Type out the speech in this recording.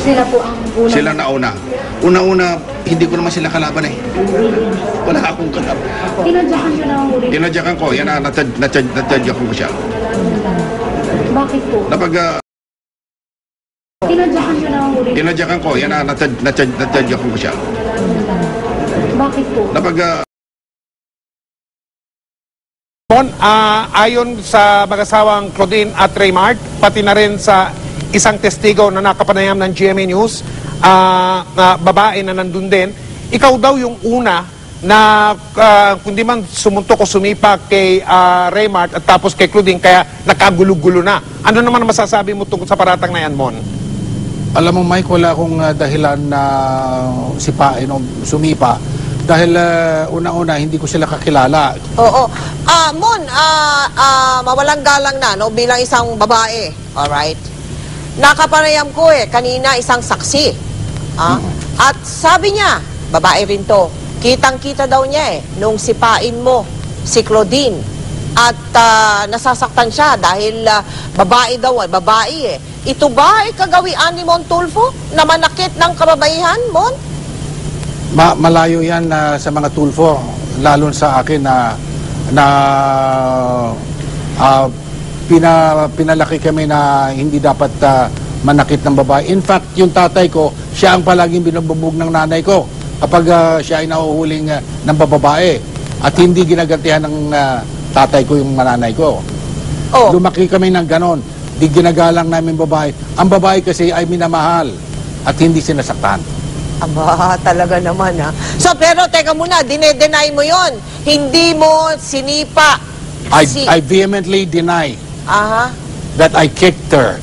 Sila po ang una. Sila nauna. Una-una, hindi ko naman sila kalaban eh. Wala akong kalaban. Tinadyakan nyo na ang uri. Tinadyakan ko, yan na, natadyakan ko siya. Bakit po? Tinadyakan nyo na ang uri. Tinadyakan ko, yan na, natadyakan ko siya. Bakit po? Ayon sa mag-asawang Claudine at Raymart, pati na rin sa isang testigo na nakapanayam ng GMA News, na babae na nandun din, ikaw daw yung una na kundi man sumuntok o sumipa kay Raymart at tapos kay Claudine, kaya nakagulo-gulo na. Ano naman masasabi mo tungkol sa paratang na yan, Mon? Alam mo, Mike, wala akong dahilan na sipain o sumipa. Dahil una-una, hindi ko sila kakilala. Oo. Mon, mawalang galang na, no, bilang isang babae. Alright? Nakapanayam ko kanina isang saksi. At sabi niya, babae rin to, kitang-kita daw niya nung sipain mo si Claudine. At nasasaktan siya dahil babae daw babae Ito ba ay kagawian ni Mon Tulfo na manakit ng kababaihan, Mon? Malayo yan sa mga Tulfo, lalo sa akin na pinalaki kami na hindi dapat manakit ng babae. In fact, yung tatay ko, siya ang palaging binububog ng nanay ko kapag siya ay nahuhuling ng babae at hindi ginagantihan ng tatay ko yung nanay ko. Oh. Lumaki kami ng ganon. Di ginagalang namin babae. Ang babae kasi ay minamahal at hindi sinasaktan. Aba, talaga naman So, pero teka muna, dinedenay mo yon. Hindi mo sinipa. I vehemently deny that I kicked her.